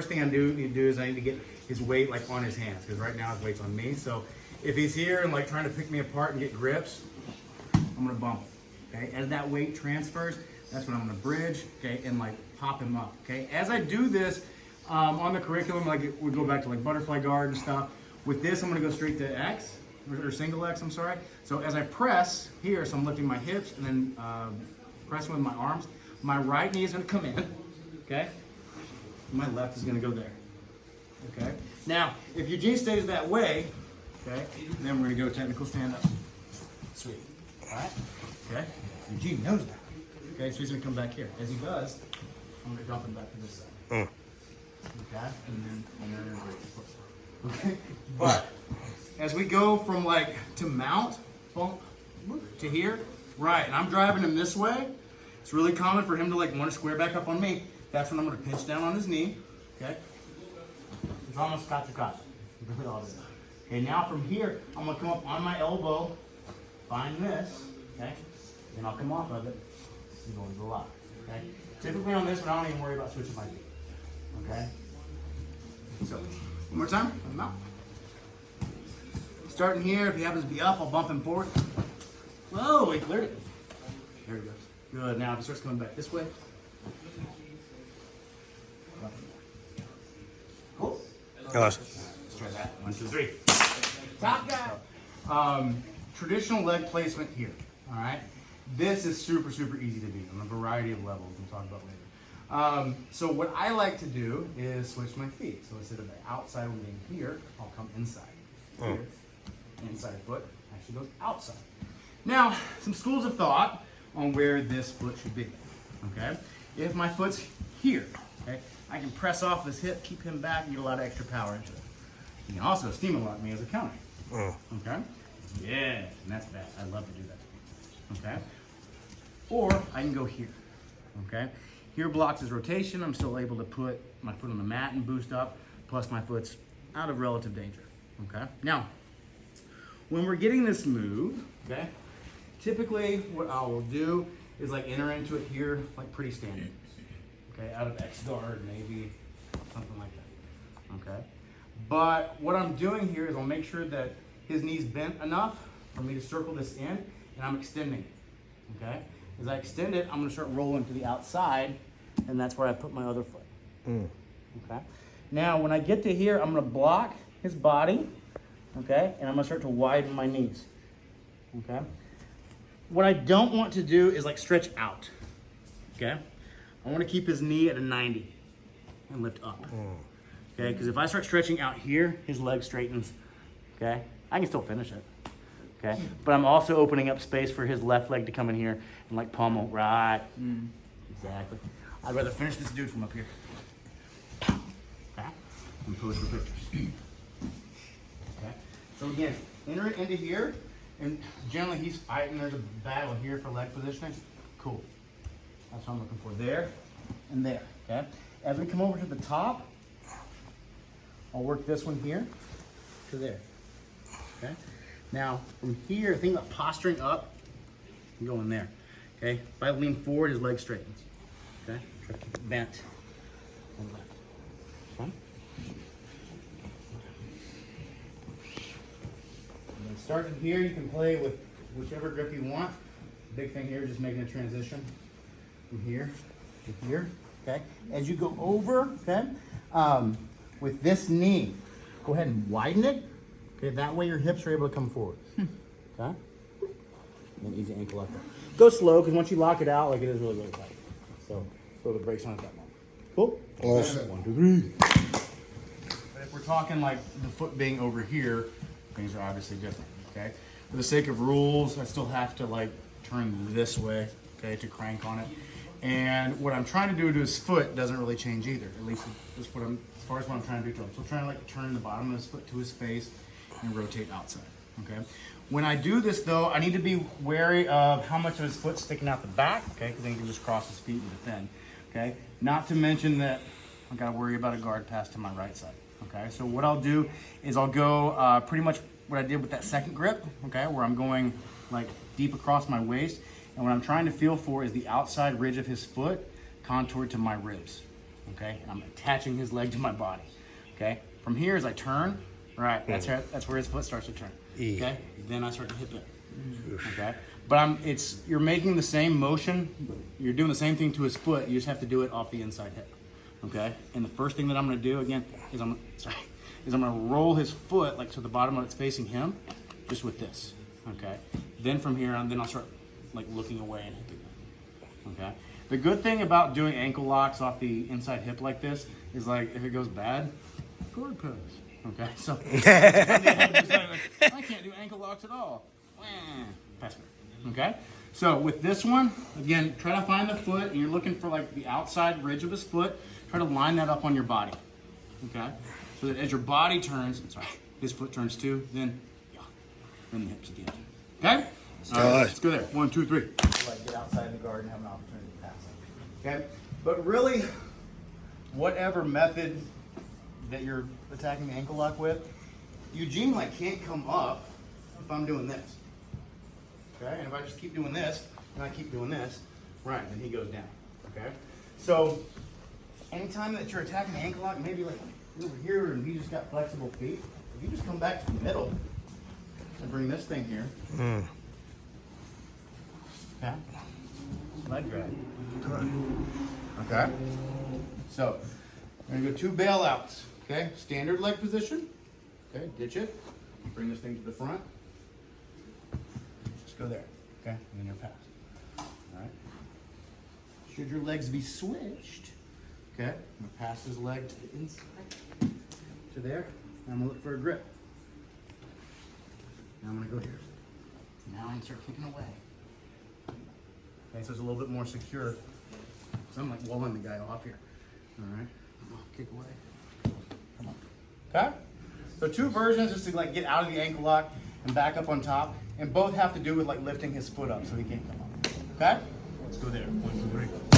first thing I need to do is I need to get his weight like on his hands, because right now his weight's on me. So if he's here and like trying to pick me apart and get grips, I'm gonna bump it, okay? As that weight transfers, that's when I'm gonna bridge, okay, and like pop him up, okay? As I do this on the curriculum, like we go back to like butterfly guard and stuff. With this, I'm gonna go straight to X, or single X, I'm sorry. So as I press here, so I'm lifting my hips and then pressing with my arms, my right knee is gonna come in, okay? My left is gonna go there, okay? Now, if Eugene stays that way, okay, then we're gonna go technical stand up. Sweet, all right? Okay, Eugene knows that. Okay, so he's gonna come back here. As he does, I'm gonna dump him back to this side. Okay, and then break the foot. Okay, but as we go from like to mount, bump, to here, right, and I'm driving him this way, it's really common for him to like want to square back up on me. That's when I'm gonna pinch down on his knee, okay? It's almost got to cut. Really all it is. Okay, now from here, I'm gonna come up on my elbow, find this, okay? Then I'll come off of it and go into the lock, okay? Typically on this one, I don't even worry about switching my feet, okay? So, one more time, let him out. Starting here, if he happens to be up, I'll bump him forward. Whoa, he cleared it. There he goes. Good, now if he starts coming back this way. Cool. Let's try that. 1, 2, 3. Top guy. Traditional leg placement here, all right? This is super, super easy to do on a variety of levels we'll talk about later. So what I like to do is switch my feet. So instead of the outside one being here, I'll come inside. Here. Inside foot actually goes outside. Now, some schools of thought on where this foot should be, okay? If my foot's here, okay, I can press off his hip, keep him back, and get a lot of extra power into it. You can also steam lock me as a counter, okay? Yeah, and that's bad. I love to do that, okay? Or I can go here, okay? Here blocks his rotation. I'm still able to put my foot on the mat and boost up, plus my foot's out of relative danger, okay? Now, when we're getting this move, okay, typically what I will do is like enter into it here, like pretty standard, okay, out of X guard, maybe something like that, okay? But what I'm doing here is I'll make sure that his knee's bent enough for me to circle this in, and I'm extending it, okay? As I extend it, I'm gonna start rolling to the outside, and that's where I put my other foot, okay? Now, when I get to here, I'm gonna block his body, okay? And I'm gonna start to widen my knees, okay? What I don't want to do is like stretch out, okay? I wanna keep his knee at a 90 and lift up, okay? Because if I start stretching out here, his leg straightens, okay? I can still finish it, okay? But I'm also opening up space for his left leg to come in here and like pummel, right? Exactly. I'd rather finish this dude from up here. Okay? And pose for pictures. Okay? So again, enter it into here, and generally he's fighting. There's a battle here for leg positioning. Cool. That's what I'm looking for. There and there, okay? As we come over to the top, I'll work this one here to there, okay? Now, from here, think about posturing up and going there, okay? If I lean forward, his leg straightens, okay? Try to keep it bent and left, okay? And then starting here, you can play with whichever grip you want. The big thing here is just making a transition from here to here, okay? As you go over, okay, with this knee, go ahead and widen it. Okay, that way your hips are able to come forward. Okay? And easy ankle up there. Go slow, because once you lock it out, like it is really, really tight. So throw the brakes on at that moment. Cool? Yes. 1, 2, 3. But if we're talking like the foot being over here, things are obviously different. Okay? For the sake of rules, I still have to like turn this way, okay, to crank on it. And what I'm trying to do to his foot doesn't really change either. At least as far as what I'm trying to do to him. So I'm trying to like turn the bottom of his foot to his face and rotate outside, okay? When I do this though, I need to be wary of how much of his foot's sticking out the back, okay? Because then he can just cross his feet and defend, okay? Not to mention that I gotta worry about a guard pass to my right side, okay? So what I'll do is I'll go pretty much what I did with that second grip, okay? Where I'm going like deep across my waist. And what I'm trying to feel for is the outside ridge of his foot contoured to my ribs, Okay, I'm attaching his leg to my body. Okay, from here as I turn, right, that's where his foot starts to turn. Okay, then I start to hip it. Okay, but you're making the same motion. You're doing the same thing to his foot. You just have to do it off the inside hip. Okay, and the first thing that I'm going to do again is I'm going to roll his foot like to the bottom of it's facing him, just with this. Okay, then from here on, then I'll start like looking away and hipping it. Okay, the good thing about doing ankle locks off the inside hip like this is like if it goes bad, guard pass. Okay, so I can't do ankle locks at all. Pass me. Okay, so with this one, again, try to find the foot, and you're looking for like the outside ridge of his foot. Try to line that up on your body. Okay, so that as your body turns, his foot turns too, then the hips at the end. Okay, all right, let's go there. 1, 2, 3. Like get outside the guard and have an opportunity to pass it. Okay, but really, whatever method that you're attacking the ankle lock with, Eugene like can't come up if I'm doing this. Okay, and if I just keep doing this and I keep doing this, right, then he goes down. Okay, so anytime that you're attacking the ankle lock, maybe like over here and he just got flexible feet, if you just come back to the middle and bring this thing here. Okay, leg drag. Okay, so we're gonna go 2 bailouts. Okay, standard leg position. Okay, ditch it. Bring this thing to the front. Just go there. Okay, and then you're passed. All right. Should your legs be switched? Okay, I'm gonna pass his leg to the inside, to there. And I'm gonna look for a grip. Now I'm gonna go here. Now I can start kicking away. Okay, so it's a little bit more secure. So I'm like walling the guy off here. All right, kick away. Come on. Okay, so 2 versions just to like get out of the ankle lock and back up on top, and both have to do with like lifting his foot up so he can't come up. Okay, let's go there. 1, 2, 3.